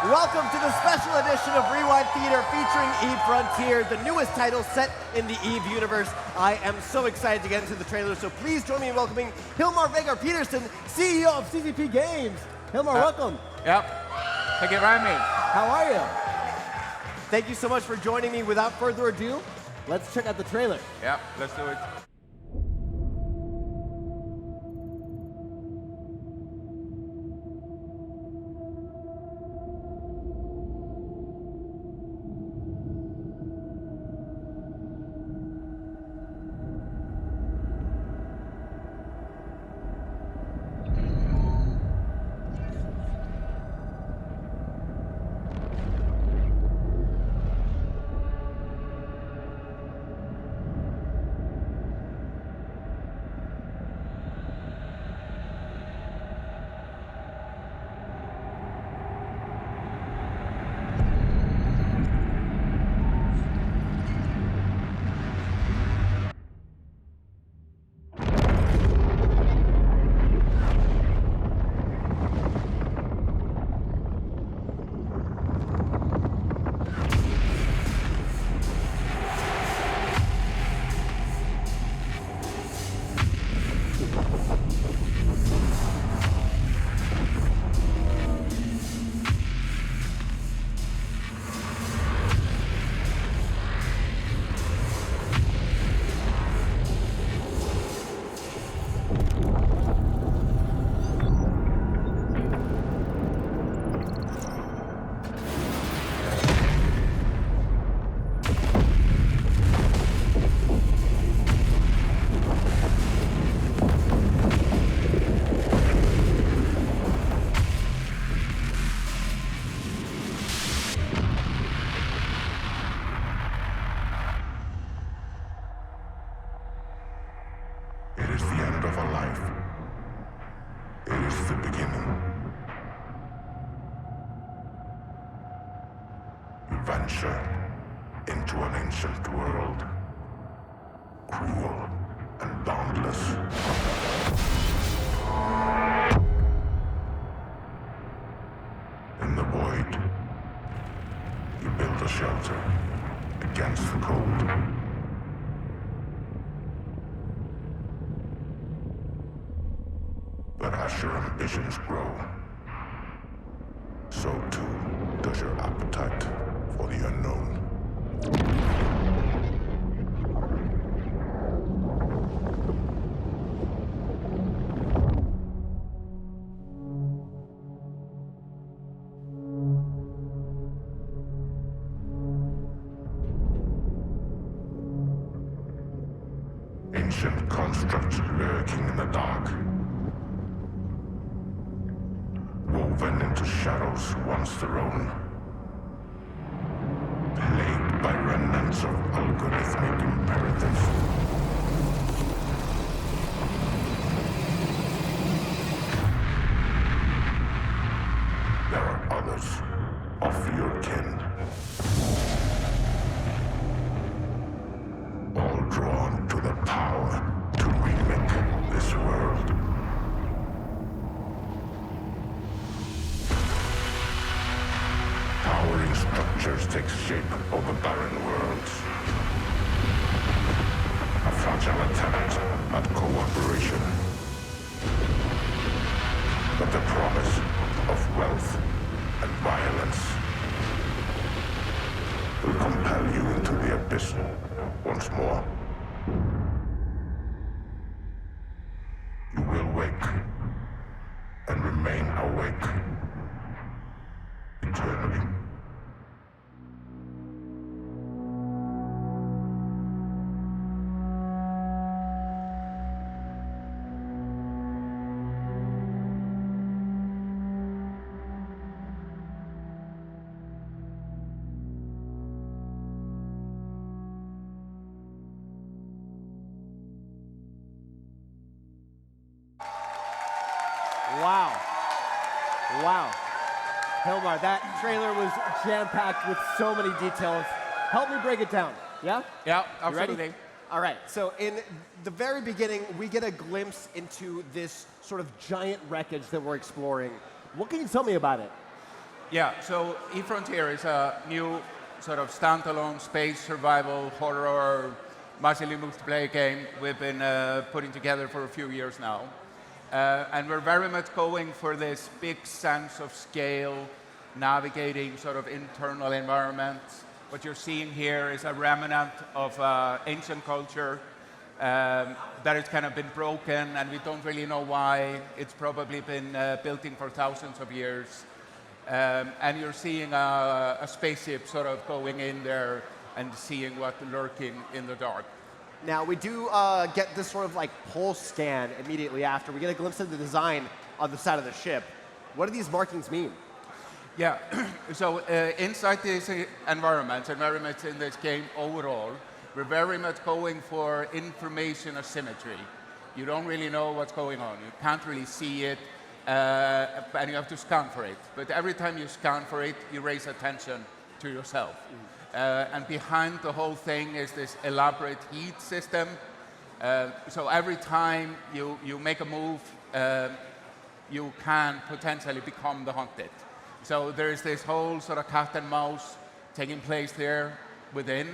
Welcome to the special edition of Rewind Theater featuring Eve Frontier, the newest title set in the Eve universe. I am so excited to get into the trailer, so please join me in welcoming Hilmar Veigar Petursson, CEO of CCP Games. Hilmar, welcome. Yep. Thank you for having me. How are you? Thank you so much for joining me. Without further ado, let's check out the trailer. Yep, let's do it. It is the end of a life. It is the beginning. You venture into an ancient world, cruel and boundless. In the void, you build a shelter against the cold. But as your ambitions grow, so too does your appetite for the unknown. Ancient constructs lurking in the dark, woven into shadows once their own, plagued by remnants of algorithmic imperatives. There are others of your kin, all drawn to the power to remake this world. Towering structures take shape over barren worlds. A fragile attempt at cooperation. But the promise of wealth and violence will compel you into the abyss once more. You will wake and remain awake eternally. Wow. Wow. Hilmar, that trailer was jam-packed with so many details. Help me break it down, yeah? Yeah, You ready? absolutely. All right, so in the very beginning, we get a glimpse into this sort of giant wreckage that we're exploring. What can you tell me about it? Yeah, so eFrontier is a new sort of standalone space survival horror massively multiplayer game we've been putting together for a few years now. And we're very much going for this big sense of scale, navigating sort of internal environments. What you're seeing here is a remnant of ancient culture that has kind of been broken, and we don't really know why. It's probably been built in for thousands of years. And you're seeing a spaceship sort of going in there and seeing what's lurking in the dark. Now, we do get this sort of like pulse scan immediately after. We get a glimpse of the design on the side of the ship. What do these markings mean? Yeah, so inside these environments in this game overall, we're very much going for information asymmetry. You don't really know what's going on. You can't really see it, and you have to scan for it. But every time you scan for it, you raise attention to yourself. And behind the whole thing is this elaborate heat system. So every time you make a move, you can potentially become the hunted. So there's this whole sort of cat and mouse taking place there within.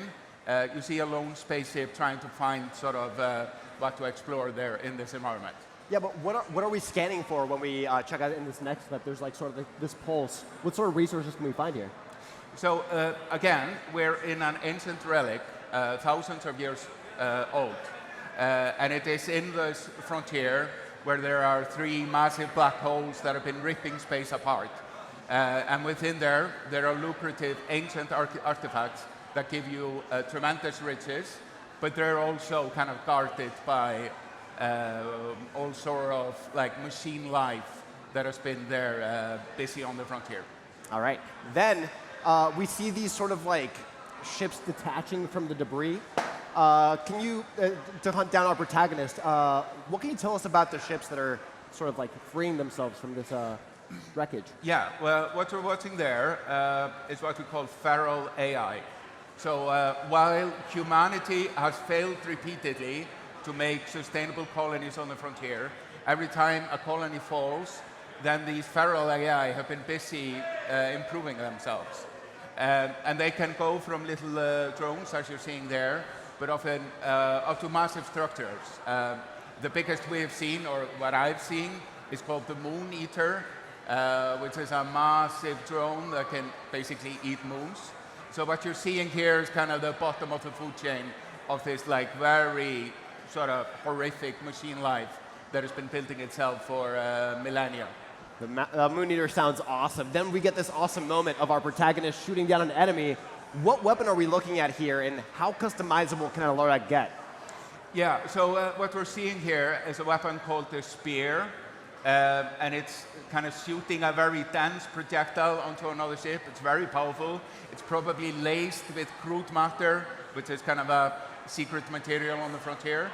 You see a lone spaceship trying to find sort of what to explore there in this environment. Yeah, but what are we scanning for when we check out in this next step? There's like sort of this pulse. What sort of resources can we find here? So again, we're in an ancient relic, thousands of years old. And it is in this frontier where there are 3 massive black holes that have been ripping space apart. And within there are lucrative ancient artifacts that give you tremendous riches, but they're also kind of guarded by all sort of like machine life that has been there busy on the frontier. All right. Then we see these sort of like ships detaching from the debris. Can you, to hunt down our protagonist, what can you tell us about the ships that are sort of like freeing themselves from this wreckage? Yeah, well, what we're watching there is what we call feral AI. So while humanity has failed repeatedly to make sustainable colonies on the frontier, every time a colony falls, then these feral AI have been busy improving themselves. And they can go from little drones, as you're seeing there, but often up to massive structures. The biggest we have seen, or what I've seen, is called the Moon Eater, which is a massive drone that can basically eat moons. So what you're seeing here is kind of the bottom of the food chain of this like very sort of horrific machine life that has been building itself for millennia. The Moon Eater sounds awesome. Then we get this awesome moment of our protagonist shooting down an enemy. What weapon are we looking at here, and how customizable can a Lorak get? Yeah, so what we're seeing here is a weapon called the Spear, and it's kind of shooting a very dense projectile onto another ship. It's very powerful. It's probably laced with crude matter, which is kind of a secret material on the frontier.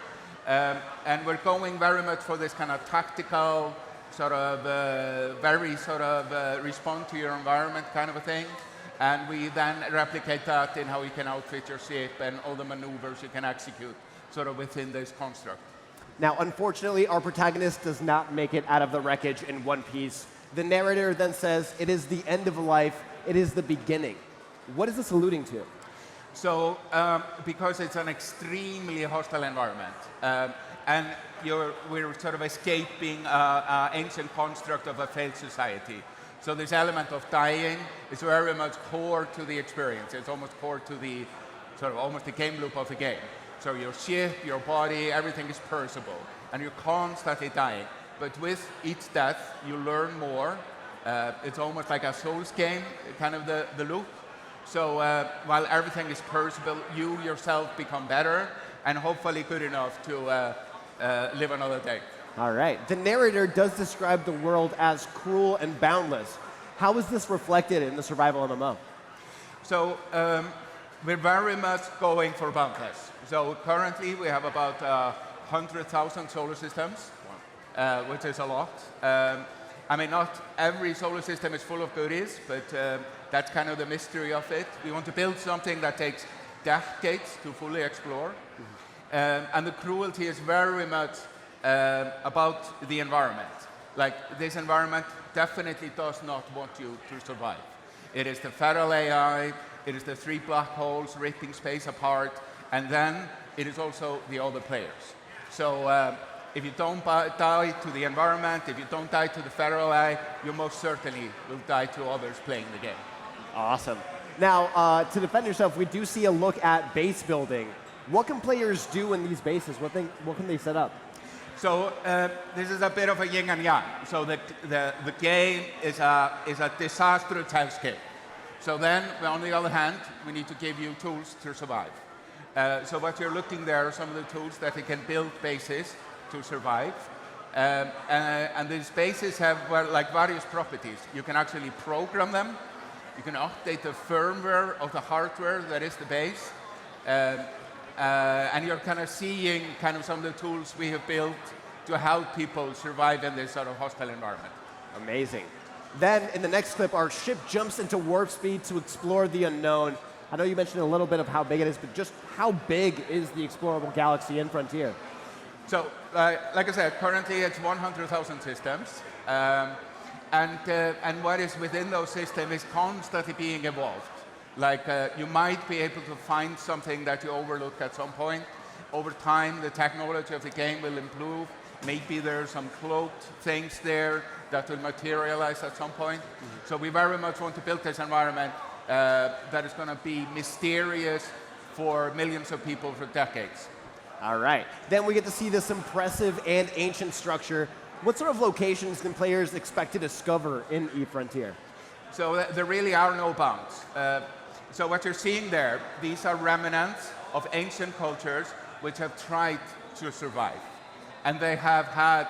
And we're going very much for this kind of tactical, sort of very sort of respond to your environment kind of a thing. And we then replicate that in how you can outfit your ship and all the maneuvers you can execute sort of within this construct. Now, unfortunately, our protagonist does not make it out of the wreckage in one piece. The narrator then says, it is the end of life, it is the beginning. What is this alluding to? So, because it's an extremely hostile environment, and we're sort of escaping an ancient construct of a failed society. So this element of dying is very much core to the experience. It's almost core to the sort of almost the game loop of the game. So your ship, your body, everything is perishable, and you're constantly dying. But with each death, you learn more. It's almost like a Souls game, kind of the loop. So while everything is perishable, you yourself become better and hopefully good enough to live another day. All right. The narrator does describe the world as cruel and boundless. How is this reflected in the survival MMO? So we're very much going for boundless. So currently we have about 100,000 solar systems, which is a lot. I mean, not every solar system is full of goodies, but that's kind of the mystery of it. We want to build something that takes decades to fully explore. And the cruelty is very much about the environment. Like, this environment definitely does not want you to survive. It is the feral AI, it is the 3 black holes ripping space apart, and then it is also the other players. So if you don't die to the environment, if you don't die to the feral AI, you most certainly will die to others playing the game. Awesome. Now, to defend yourself, we do see a look at base building. What can players do in these bases? What can they set up? So this is a bit of a yin and yang. So the game is a disastrous hellscape. So then, on the other hand, we need to give you tools to survive. So what you're looking there are some of the tools that you can build bases to survive. And these bases have like various properties. You can actually program them. You can update the firmware of the hardware that is the base. And you're kind of seeing kind of some of the tools we have built to help people survive in this sort of hostile environment. Amazing. Then, in the next clip, our ship jumps into warp speed to explore the unknown. I know you mentioned a little bit of how big it is, but just how big is the explorable galaxy in Frontier? So, like I said, currently it's 100,000 systems. And what is within those systems is constantly being evolved. Like you might be able to find something that you overlooked at some point. Over time, the technology of the game will improve. Maybe there are some cloaked things there that will materialize at some point. So we very much want to build this environment that is going to be mysterious for millions of people for decades. All right. Then we get to see this impressive and ancient structure. What sort of locations can players expect to discover in eFrontier? So there really are no bounds. So what you're seeing there, these are remnants of ancient cultures which have tried to survive. And they have had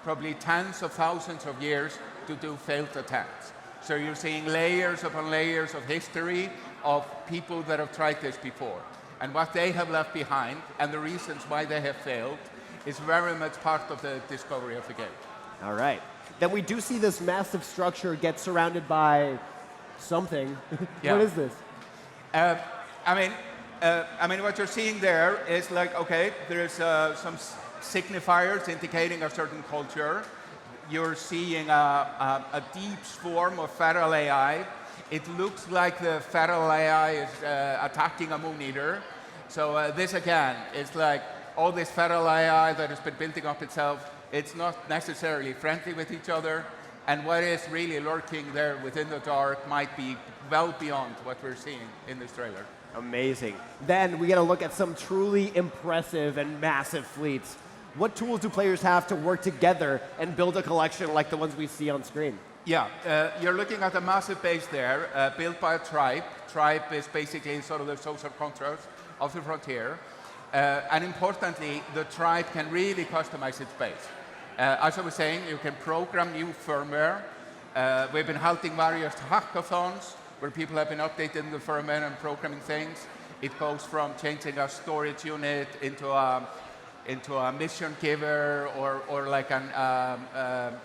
probably tens of thousands of years to do failed attempts. So you're seeing layers upon layers of history of people that have tried this before. And what they have left behind and the reasons why they have failed is very much part of the discovery of the game. All right. Then we do see this massive structure get surrounded by something. Yeah. What is this? I mean, what you're seeing there is like, okay, there's some signifiers indicating a certain culture. You're seeing a deep swarm of feral AI. It looks like the feral AI is attacking a moon eater. So this again is like all this feral AI that has been building up itself. It's not necessarily friendly with each other. And what is really lurking there within the dark might be well beyond what we're seeing in this trailer. Amazing. Then we get a look at some truly impressive and massive fleets. What tools do players have to work together and build a collection like the ones we see on screen? Yeah, you're looking at a massive base there, built by a tribe. Tribe is basically sort of the social contrast of the frontier. And importantly, the tribe can really customize its base. As I was saying, you can program new firmware. We've been holding various hackathons where people have been updating the firmware and programming things. It goes from changing a storage unit into a mission giver or like an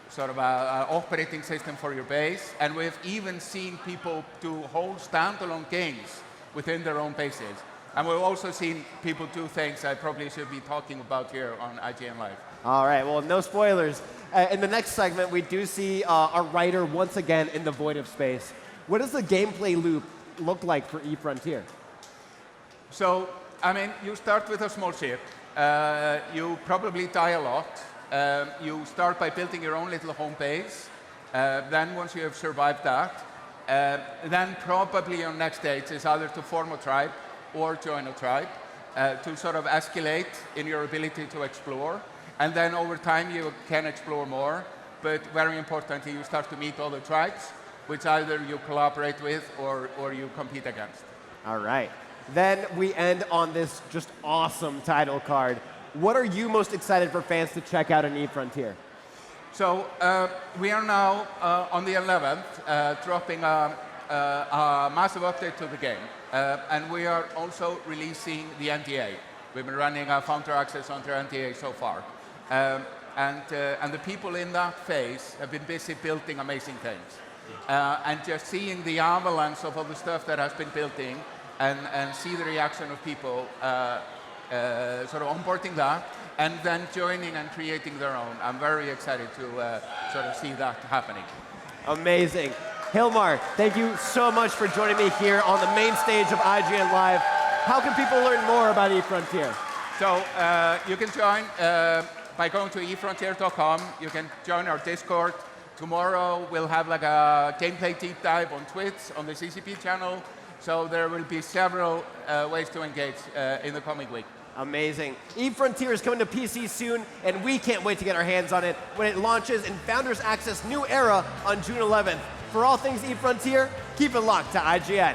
sort of a operating system for your base. And we've even seen people do whole standalone games within their own bases. And we've also seen people do things I probably should be talking about here on IGN Live. All right, well, no spoilers. In the next segment, we do see a writer once again in the void of space. What does the gameplay loop look like for eFrontier? So, I mean, you start with a small ship. You probably die a lot. You start by building your own little home base. Then once you have survived that, then probably your next stage is either to form a tribe or join a tribe to sort of escalate in your ability to explore. And then over time you can explore more. But very importantly, you start to meet other tribes, which either you collaborate with or you compete against. All right. Then we end on this just awesome title card. What are you most excited for fans to check out in eFrontier? So we are now on the 11th dropping a massive update to the game. And we are also releasing the NDA. We've been running a founder access under NDA so far. And the people in that phase have been busy building amazing things. And just seeing the avalanche of all the stuff that has been building and see the reaction of people sort of onboarding that and then joining and creating their own. I'm very excited to sort of see that happening. Amazing. Hilmar, thank you so much for joining me here on the main stage of IGN Live. How can people learn more about eFrontier? So you can join by going to efrontier.com. You can join our Discord. Tomorrow we'll have like a gameplay deep dive on Twitch, on the CCP channel. So there will be several ways to engage in the coming week. Amazing. eFrontier is coming to PC soon, and we can't wait to get our hands on it when it launches in Founders Access New Era on June 11th. For all things eFrontier, keep it locked to IGN.